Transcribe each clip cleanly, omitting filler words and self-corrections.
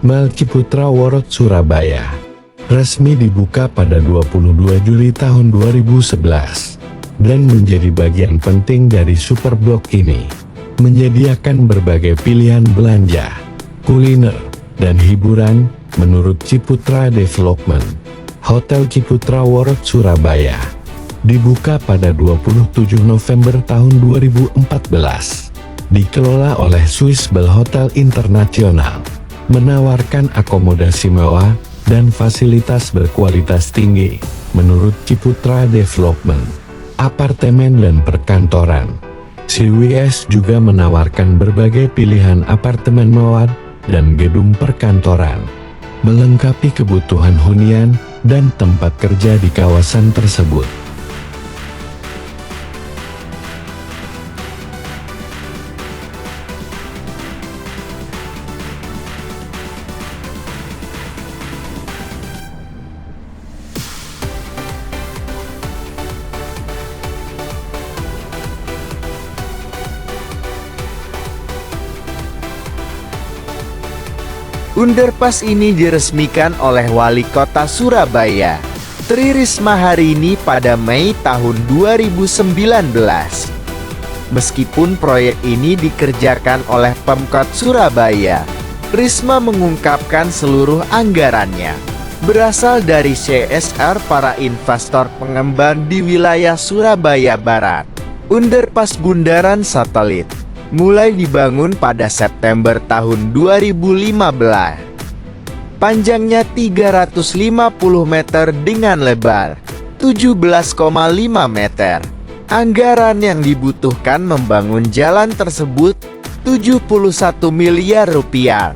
Mall Ciputra World Surabaya resmi dibuka pada 22 Juli tahun 2011 dan menjadi bagian penting dari Superblok ini, menyediakan berbagai pilihan belanja, kuliner, dan hiburan. Menurut Ciputra Development, Hotel Ciputra World Surabaya dibuka pada 27 November tahun 2014, dikelola oleh Swiss Bell Hotel International, menawarkan akomodasi mewah dan fasilitas berkualitas tinggi. Menurut Ciputra Development, apartemen dan perkantoran, CWS juga menawarkan berbagai pilihan apartemen mewah dan gedung perkantoran, melengkapi kebutuhan hunian dan tempat kerja di kawasan tersebut. Underpass ini diresmikan oleh Wali Kota Surabaya, Tri Risma hari ini pada Mei tahun 2019. Meskipun proyek ini dikerjakan oleh Pemkot Surabaya, Risma mengungkapkan seluruh anggarannya berasal dari CSR para investor pengembang di wilayah Surabaya Barat. Underpass Bundaran Satelit mulai dibangun pada September tahun 2015. Panjangnya 350 meter dengan lebar 17,5 meter. Anggaran yang dibutuhkan membangun jalan tersebut 71 miliar rupiah.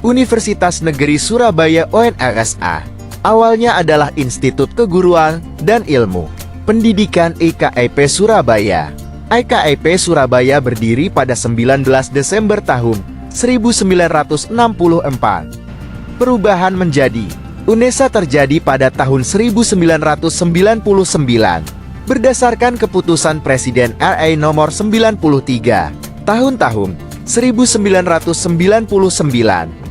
Universitas Negeri Surabaya UNRSA awalnya adalah Institut Keguruan dan Ilmu Pendidikan IKIP Surabaya. IKIP Surabaya berdiri pada 19 Desember tahun 1964. Perubahan menjadi UNESA terjadi pada tahun 1999 berdasarkan keputusan Presiden RI nomor 93 tahun 1999.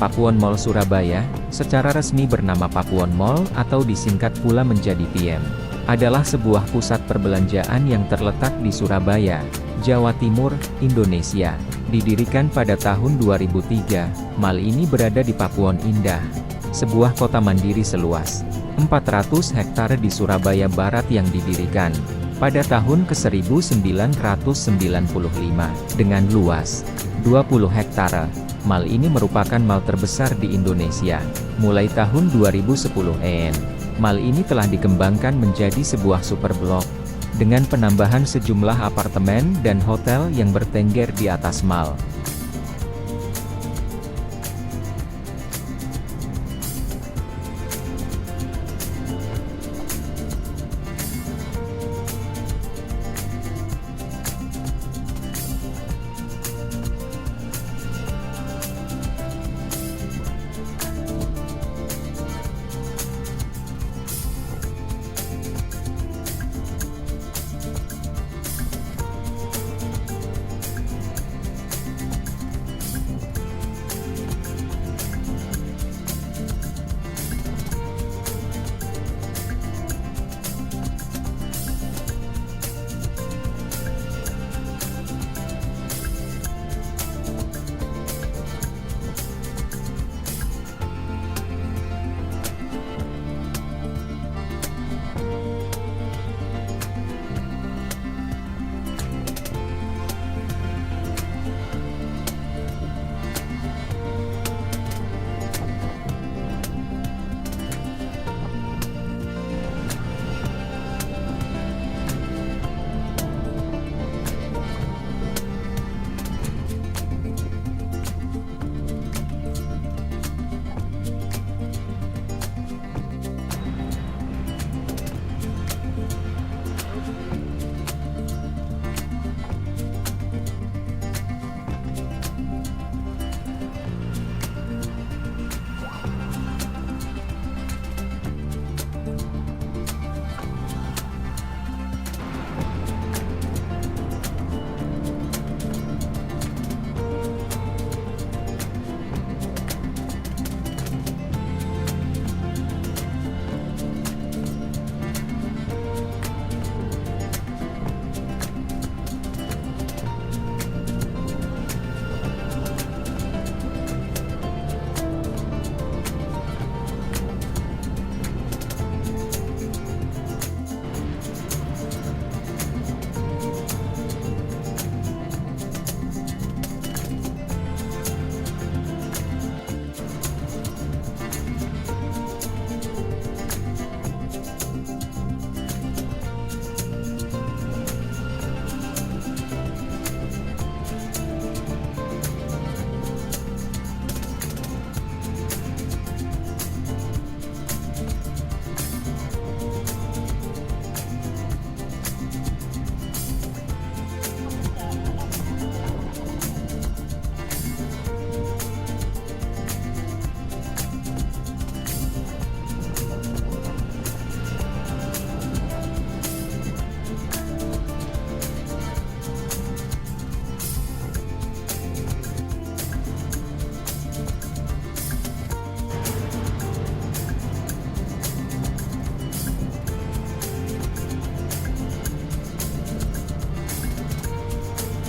Pakuwon Mall Surabaya, secara resmi bernama Pakuwon Mall atau disingkat pula menjadi PM, adalah sebuah pusat perbelanjaan yang terletak di Surabaya, Jawa Timur, Indonesia. Didirikan pada tahun 2003, mall ini berada di Pakuwon Indah, sebuah kota mandiri seluas 400 hektar di Surabaya Barat yang didirikan pada tahun ke-1995 dengan luas 20 hektare. Mal ini merupakan mal terbesar di Indonesia. Mulai tahun 2010 mal ini telah dikembangkan menjadi sebuah super blok dengan penambahan sejumlah apartemen dan hotel yang bertengger di atas mal.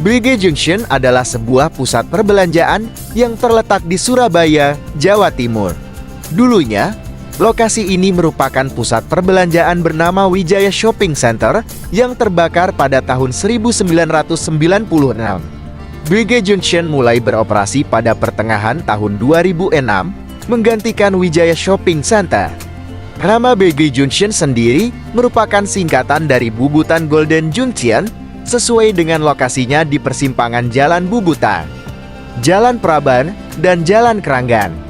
BG Junction adalah sebuah pusat perbelanjaan yang terletak di Surabaya, Jawa Timur. Dulunya, lokasi ini merupakan pusat perbelanjaan bernama Wijaya Shopping Center yang terbakar pada tahun 1996. BG Junction mulai beroperasi pada pertengahan tahun 2006, menggantikan Wijaya Shopping Center. Nama BG Junction sendiri merupakan singkatan dari Bubutan Golden Junction, sesuai dengan lokasinya di persimpangan Jalan Bubutan, Jalan Praban, dan Jalan Keranggan.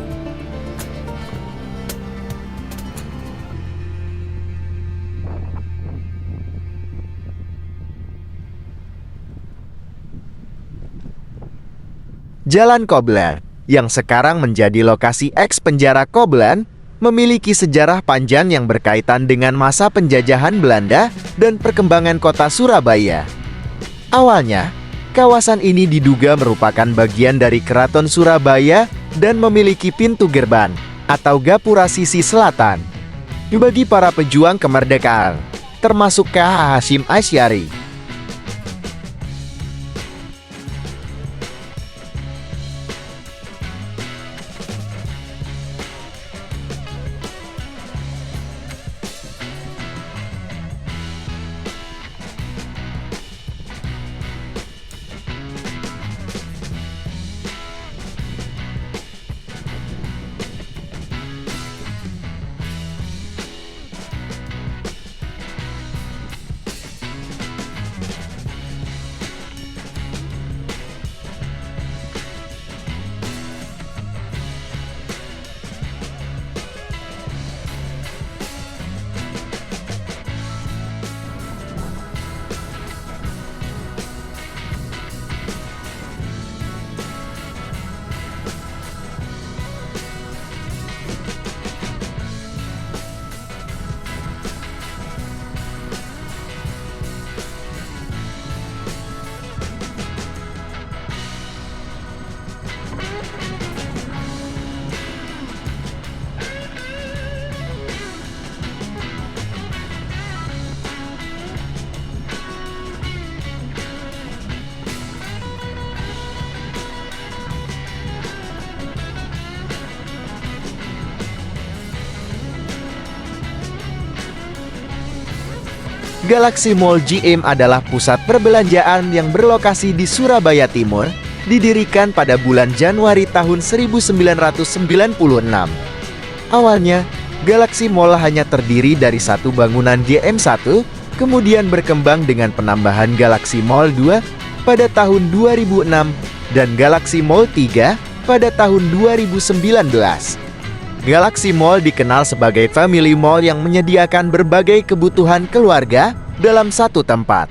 Jalan Koblen, yang sekarang menjadi lokasi eks penjara Koblen, memiliki sejarah panjang yang berkaitan dengan masa penjajahan Belanda dan perkembangan kota Surabaya. Awalnya, kawasan ini diduga merupakan bagian dari Keraton Surabaya dan memiliki pintu gerbang atau gapura sisi selatan bagi para pejuang kemerdekaan, termasuk K.H. Hashim Asy'ari. Galaxy Mall GM adalah pusat perbelanjaan yang berlokasi di Surabaya Timur, didirikan pada bulan Januari tahun 1996. Awalnya, Galaxy Mall hanya terdiri dari satu bangunan GM1, kemudian berkembang dengan penambahan Galaxy Mall 2 pada tahun 2006 dan Galaxy Mall 3 pada tahun 2019. Galaxy Mall dikenal sebagai family mall yang menyediakan berbagai kebutuhan keluarga dalam satu tempat.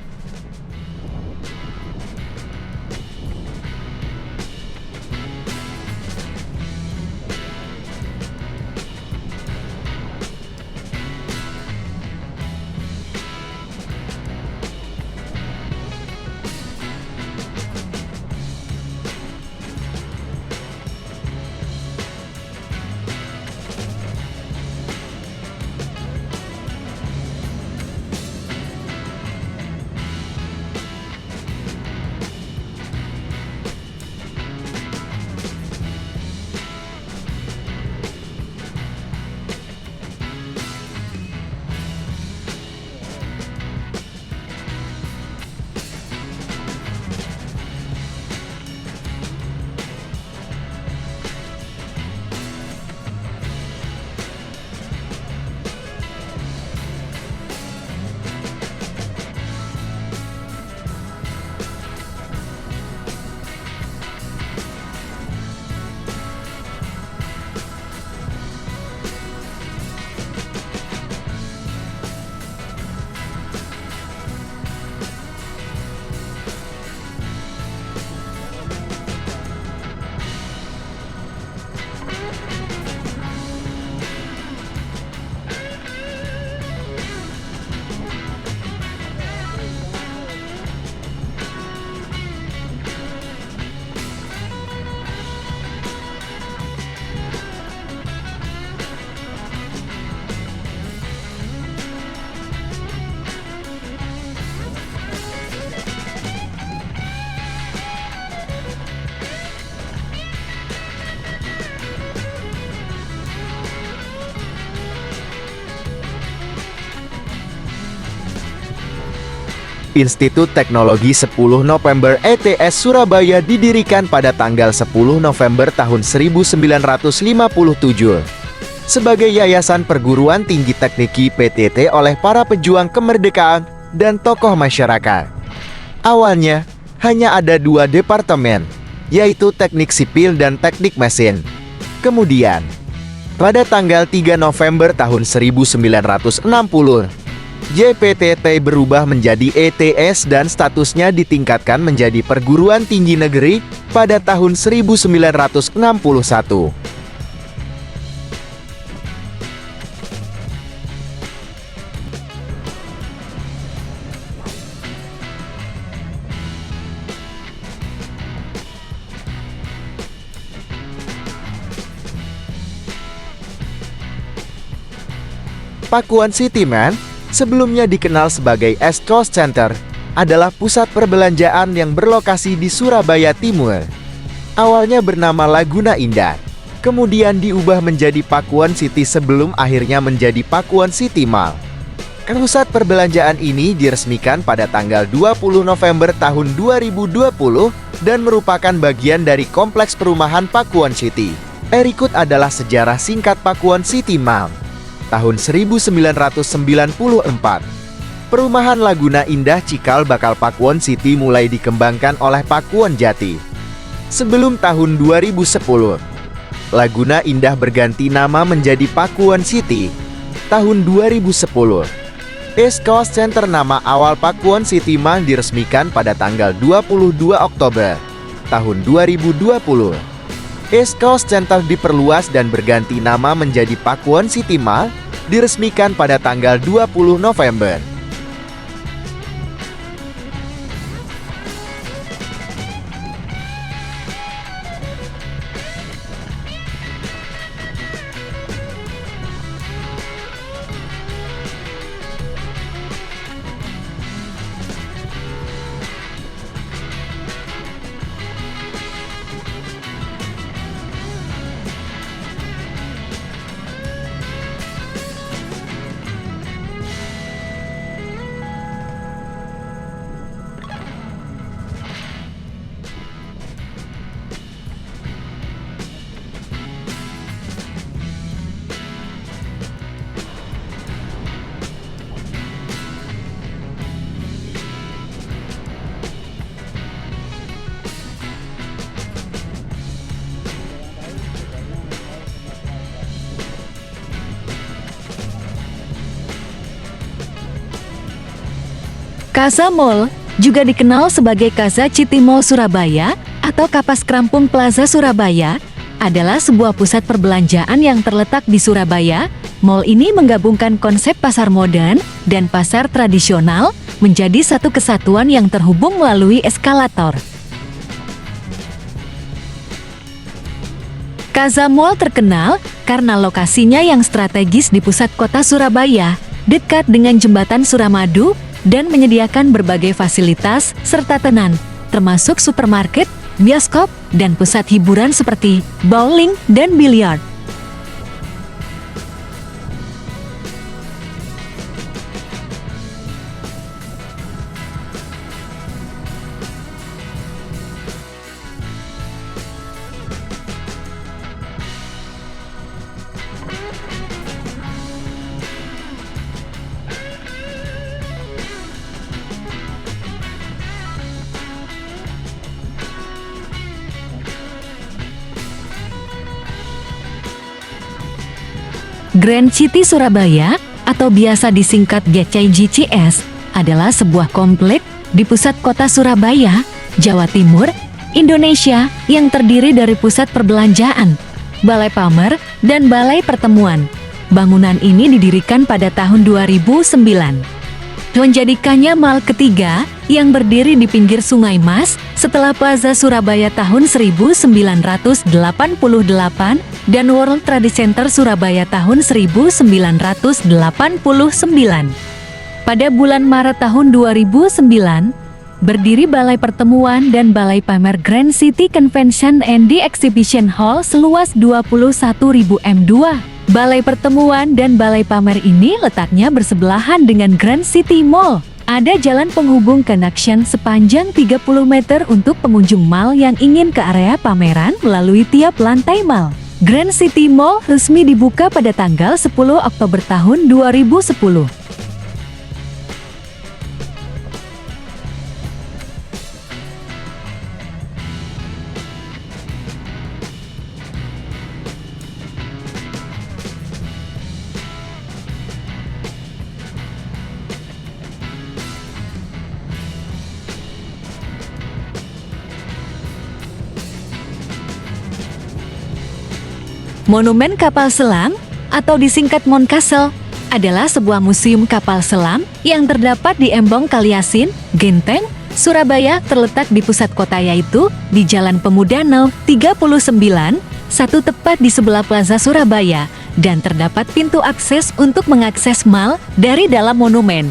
Institut Teknologi 10 November ETS Surabaya didirikan pada tanggal 10 November tahun 1957 sebagai yayasan perguruan tinggi tekniki PTT oleh para pejuang kemerdekaan dan tokoh masyarakat. Awalnya hanya ada dua departemen, yaitu teknik sipil dan teknik mesin. Kemudian, pada tanggal 3 November tahun 1960, JPTT berubah menjadi ETS dan statusnya ditingkatkan menjadi perguruan tinggi negeri pada tahun 1961. Pakuan Cityman, sebelumnya dikenal sebagai East Coast Center, adalah pusat perbelanjaan yang berlokasi di Surabaya Timur. Awalnya bernama Laguna Indah, kemudian diubah menjadi Pakuan City sebelum akhirnya menjadi Pakuan City Mall. Pusat perbelanjaan ini diresmikan pada tanggal 20 November tahun 2020 dan merupakan bagian dari kompleks perumahan Pakuan City. Berikut adalah sejarah singkat Pakuan City Mall. Tahun 1994, perumahan Laguna Indah Cikal Bakal Pakuan City mulai dikembangkan oleh Pakuan Jati. Sebelum tahun 2010, Laguna Indah berganti nama menjadi Pakuan City. Tahun 2010, East Coast Center nama awal Pakuan City Mall diresmikan pada tanggal 22 Oktober tahun 2020. East Coast Center diperluas dan berganti nama menjadi Pakuan City Mall, diresmikan pada tanggal 20 November. Kaza Mall, juga dikenal sebagai Kaza City Mall Surabaya atau Kapas Krampung Plaza Surabaya, adalah sebuah pusat perbelanjaan yang terletak di Surabaya. Mall ini menggabungkan konsep pasar modern dan pasar tradisional menjadi satu kesatuan yang terhubung melalui eskalator. Kaza Mall terkenal karena lokasinya yang strategis di pusat kota Surabaya, dekat dengan jembatan Suramadu, dan menyediakan berbagai fasilitas serta tenan, termasuk supermarket, bioskop, dan pusat hiburan seperti bowling dan biliar. Grand City Surabaya, atau biasa disingkat GCGCS, adalah sebuah komplek di pusat kota Surabaya, Jawa Timur, Indonesia, yang terdiri dari pusat perbelanjaan, balai pamer, dan balai pertemuan. Bangunan ini didirikan pada tahun 2009, menjadikannya mall ketiga yang berdiri di pinggir Sungai Mas setelah Plaza Surabaya tahun 1988 dan World Trade Center Surabaya tahun 1989. Pada bulan Maret tahun 2009, berdiri Balai Pertemuan dan Balai Pamer Grand City Convention and Exhibition Hall seluas 21.000 m². Balai Pertemuan dan Balai Pamer ini letaknya bersebelahan dengan Grand City Mall. Ada jalan penghubung connection sepanjang 30 meter untuk pengunjung mall yang ingin ke area pameran melalui tiap lantai mall. Grand City Mall resmi dibuka pada tanggal 10 Oktober tahun 2010. Monumen Kapal Selam, atau disingkat Moncastle, adalah sebuah museum kapal selam yang terdapat di Embong Kaliasin, Genteng, Surabaya, terletak di pusat kota, yaitu di Jalan Pemuda No. 39, satu tepat di sebelah Plaza Surabaya, dan terdapat pintu akses untuk mengakses mall dari dalam monumen.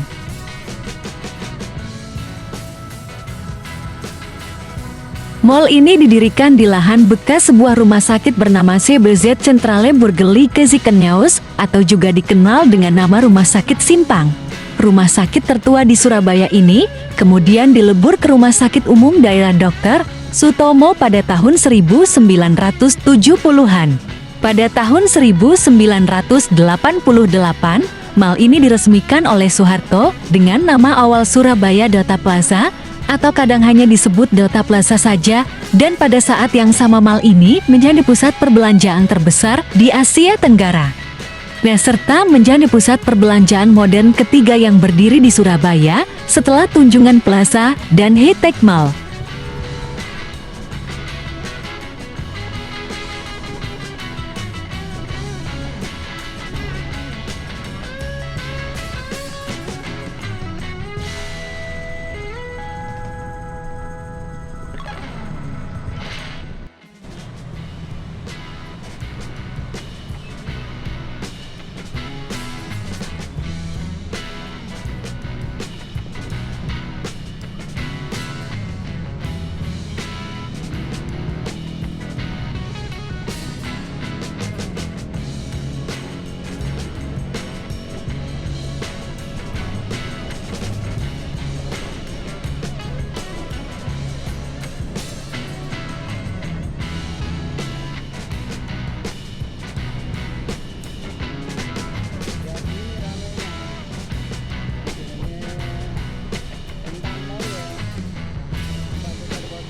Mall ini didirikan di lahan bekas sebuah rumah sakit bernama CBZ Centrale Burgerlijke Ziekenhuis, atau juga dikenal dengan nama Rumah Sakit Simpang. Rumah sakit tertua di Surabaya ini kemudian dilebur ke Rumah Sakit Umum Daerah Dr. Sutomo pada tahun 1970-an. Pada tahun 1988, mall ini diresmikan oleh Soeharto dengan nama awal Surabaya Delta Plaza, atau kadang hanya disebut Delta Plaza saja, dan pada saat yang sama mall ini menjadi pusat perbelanjaan terbesar di Asia Tenggara. Nah, serta menjadi pusat perbelanjaan modern ketiga yang berdiri di Surabaya setelah Tunjungan Plaza dan Hitech Mall.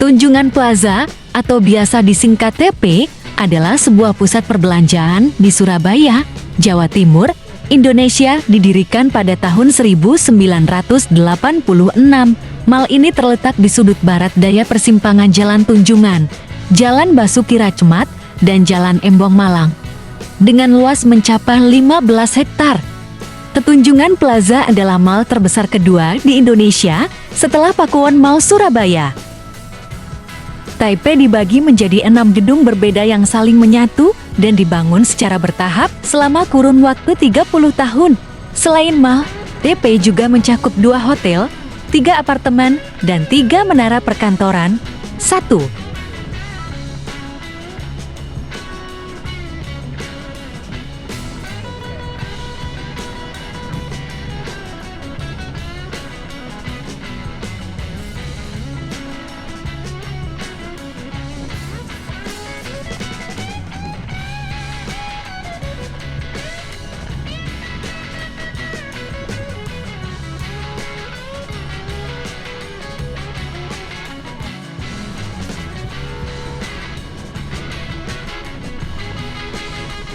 Tunjungan Plaza, atau biasa disingkat TP, adalah sebuah pusat perbelanjaan di Surabaya, Jawa Timur, Indonesia didirikan pada tahun 1986. Mal ini terletak di sudut barat daya persimpangan Jalan Tunjungan, Jalan Basuki Ratcmat, dan Jalan Embong Malang. Dengan luas mencapai 15 hektar. Tunjungan Plaza adalah mal terbesar kedua di Indonesia setelah Pakuwon Mall Surabaya. Taipei dibagi menjadi 6 gedung berbeda yang saling menyatu dan dibangun secara bertahap selama kurun waktu 30 tahun. Selain mall, Taipei juga mencakup 2 hotel, 3 apartemen, dan 3 menara perkantoran. 1.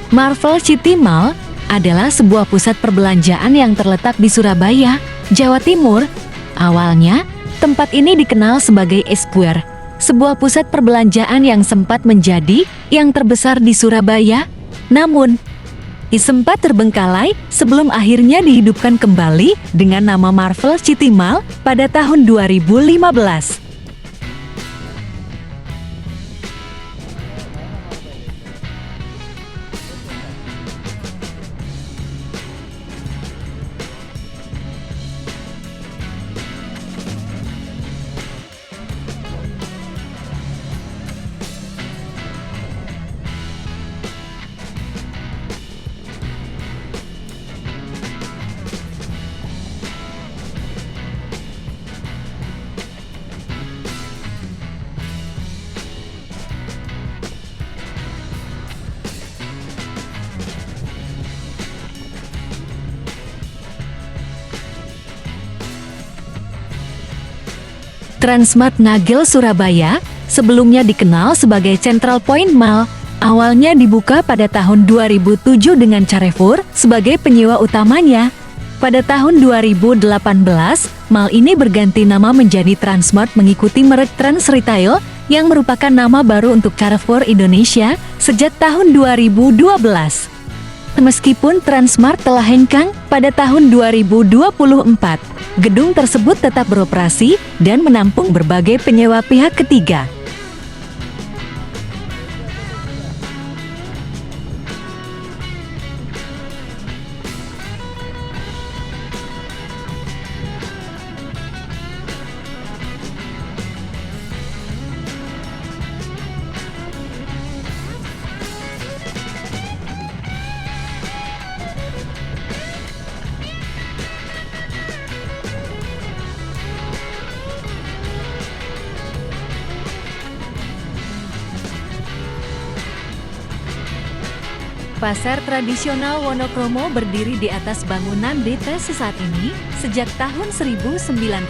Marvel City Mall adalah sebuah pusat perbelanjaan yang terletak di Surabaya, Jawa Timur. Awalnya, tempat ini dikenal sebagai Esquare, sebuah pusat perbelanjaan yang sempat menjadi yang terbesar di Surabaya. Namun, sempat terbengkalai sebelum akhirnya dihidupkan kembali dengan nama Marvel City Mall pada tahun 2015. Transmart Nagel Surabaya, sebelumnya dikenal sebagai Central Point Mall, awalnya dibuka pada tahun 2007 dengan Carrefour sebagai penyewa utamanya. Pada tahun 2018, mall ini berganti nama menjadi Transmart mengikuti merek Trans Retail yang merupakan nama baru untuk Carrefour Indonesia sejak tahun 2012. Meskipun Transmart telah hengkang pada tahun 2024, gedung tersebut tetap beroperasi dan menampung berbagai penyewa pihak ketiga. Pasar tradisional Wonokromo berdiri di atas bangunan BTS saat ini sejak tahun 1955.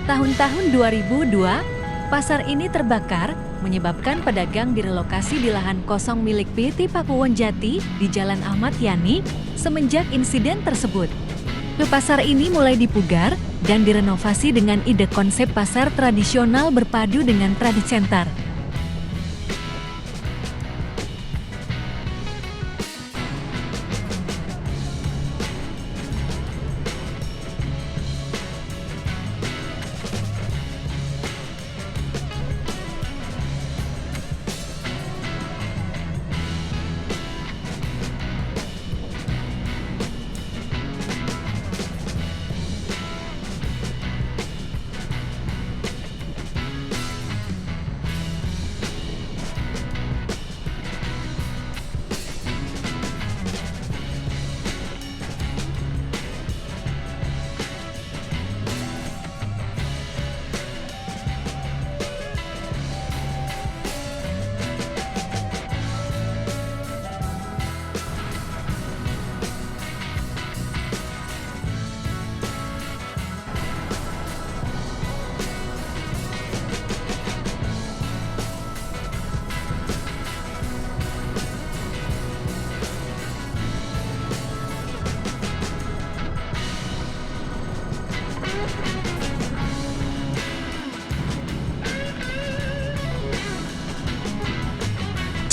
Tahun-tahun 2002, pasar ini terbakar, menyebabkan pedagang direlokasi di lahan kosong milik PT Pakuwon Jati di Jalan Ahmad Yani. Semenjak insiden tersebut, pasar ini mulai dipugar dan direnovasi dengan ide konsep pasar tradisional berpadu dengan trade center.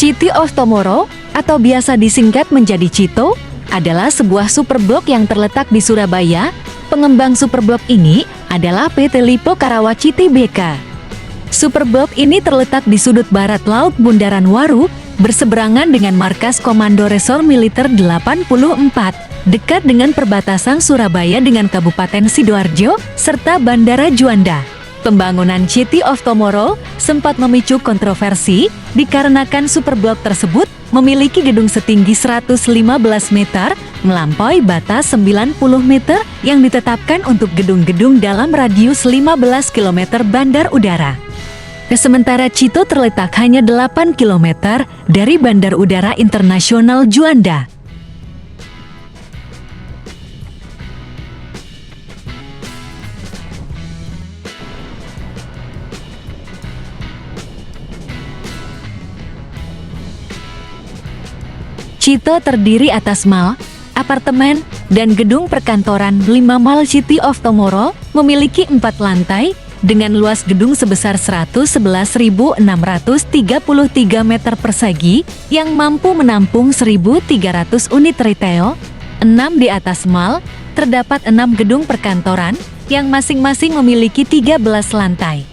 City of Tomorrow, atau biasa disingkat menjadi Cito, adalah sebuah superblok yang terletak di Surabaya. Pengembang superblok ini adalah PT Lipo Karawaci Tbk. Superblok ini terletak di sudut barat laut Bundaran Waru, berseberangan dengan markas Komando Resor Militer 84, dekat dengan perbatasan Surabaya dengan Kabupaten Sidoarjo, serta Bandara Juanda. Pembangunan City of Tomorrow sempat memicu kontroversi dikarenakan superblok tersebut memiliki gedung setinggi 115 meter, melampaui batas 90 meter yang ditetapkan untuk gedung-gedung dalam radius 15 km bandar udara. Sementara Cito terletak hanya 8 km dari Bandar Udara Internasional Juanda. Cito terdiri atas mall, apartemen, dan gedung perkantoran. 5 Mall City of Tomorrow memiliki 4 lantai, dengan luas gedung sebesar 111.633 meter persegi, yang mampu menampung 1.300 unit retail. 6 di atas mall, terdapat 6 gedung perkantoran, yang masing-masing memiliki 13 lantai.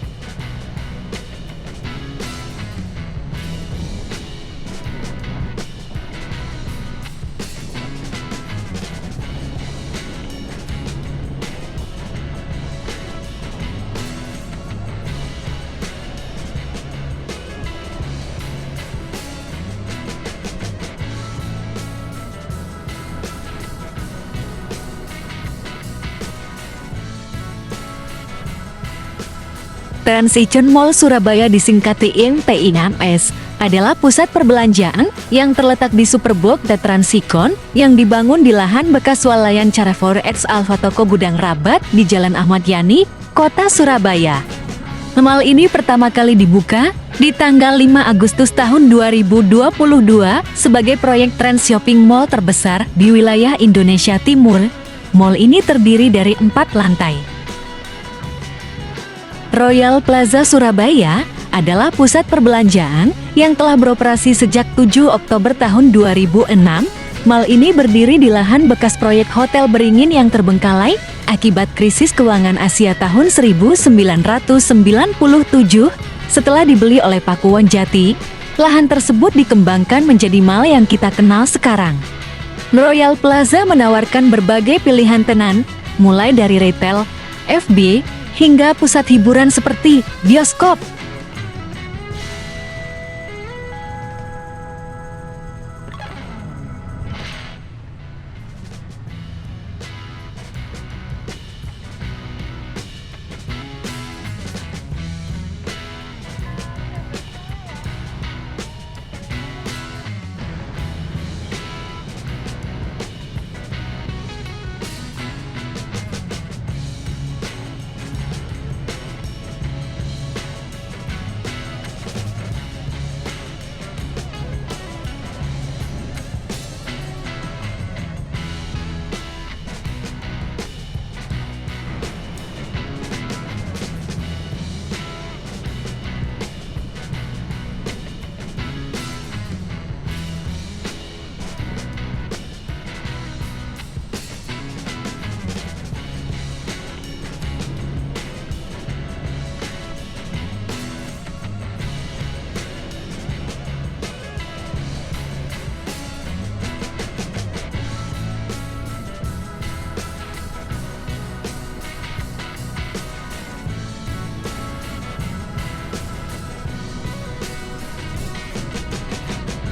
Transition Mall Surabaya disingkat TIMS adalah pusat perbelanjaan yang terletak di Superblok The Transikon yang dibangun di lahan bekas swalayan Carrefour X Alfa Toko Gudang Rabat di Jalan Ahmad Yani, Kota Surabaya. Mall ini pertama kali dibuka di tanggal 5 Agustus tahun 2022 sebagai proyek Trans Shopping Mall terbesar di wilayah Indonesia Timur. Mall ini terdiri dari 4 lantai. Royal Plaza Surabaya adalah pusat perbelanjaan yang telah beroperasi sejak 7 Oktober tahun 2006. Mall ini berdiri di lahan bekas proyek Hotel Beringin yang terbengkalai akibat krisis keuangan Asia tahun 1997. Setelah dibeli oleh Pakuwon Jati, lahan tersebut dikembangkan menjadi mall yang kita kenal sekarang. Royal Plaza menawarkan berbagai pilihan tenan, mulai dari retail, F&B, hingga pusat hiburan seperti bioskop.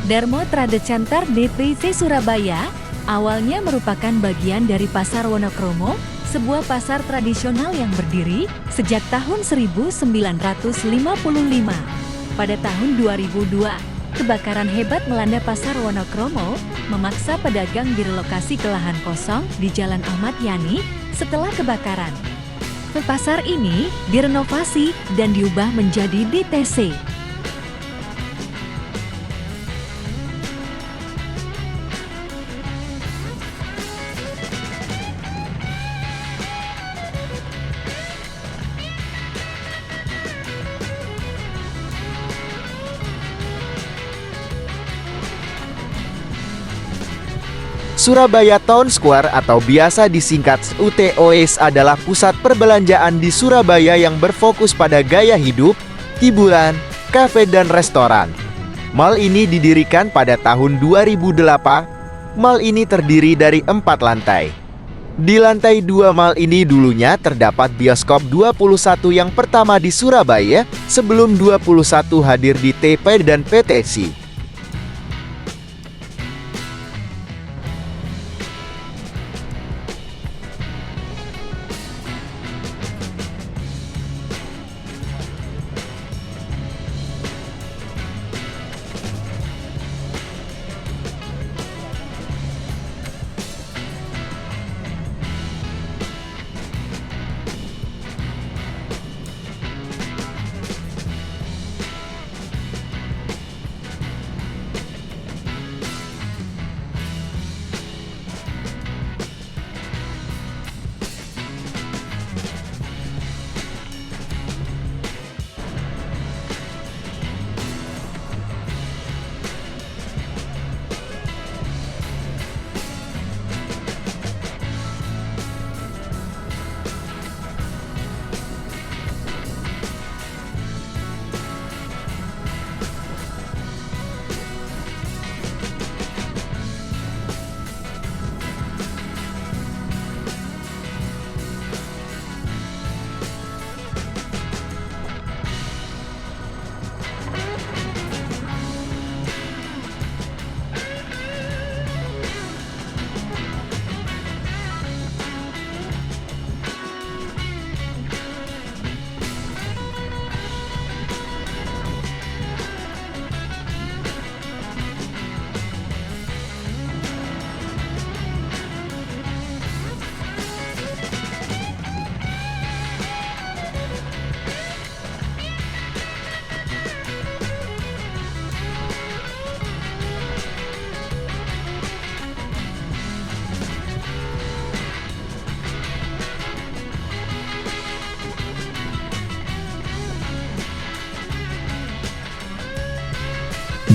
Darmo Trade Center DTC Surabaya awalnya merupakan bagian dari Pasar Wonokromo, sebuah pasar tradisional yang berdiri sejak tahun 1955. Pada tahun 2002, kebakaran hebat melanda Pasar Wonokromo, memaksa pedagang direlokasi ke lahan kosong di Jalan Ahmad Yani. Setelah kebakaran, pasar ini direnovasi dan diubah menjadi DTC. Surabaya Town Square atau biasa disingkat UTOS adalah pusat perbelanjaan di Surabaya yang berfokus pada gaya hidup, hiburan, kafe dan restoran. Mall ini didirikan pada tahun 2008. Mall ini terdiri dari 4 lantai. Di lantai 2 mall ini dulunya terdapat bioskop 21 yang pertama di Surabaya sebelum 21 hadir di TP dan PTC.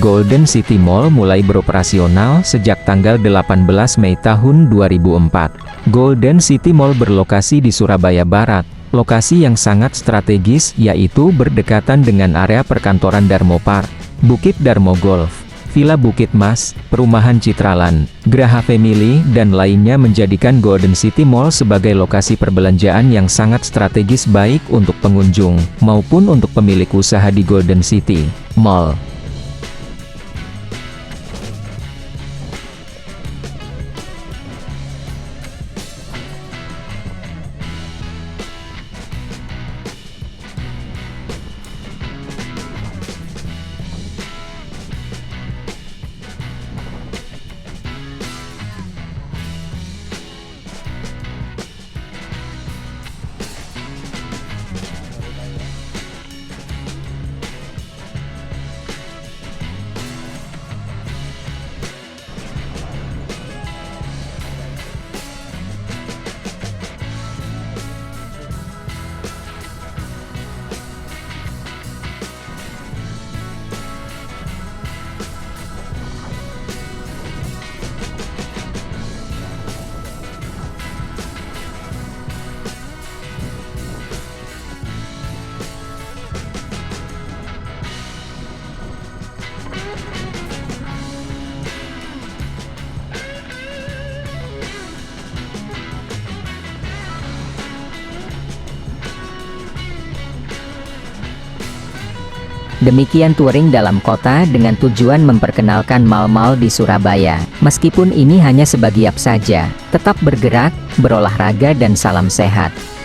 Golden City Mall mulai beroperasional sejak tanggal 18 Mei tahun 2004. Golden City Mall berlokasi di Surabaya Barat, lokasi yang sangat strategis yaitu berdekatan dengan area perkantoran Darmo Park, Bukit Darmo Golf, Villa Bukit Mas, Perumahan Citraland, Graha Family dan lainnya menjadikan Golden City Mall sebagai lokasi perbelanjaan yang sangat strategis baik untuk pengunjung, maupun untuk pemilik usaha di Golden City Mall. Demikian touring dalam kota dengan tujuan memperkenalkan mal-mal di Surabaya. Meskipun ini hanya sebagian saja, tetap bergerak, berolahraga dan salam sehat.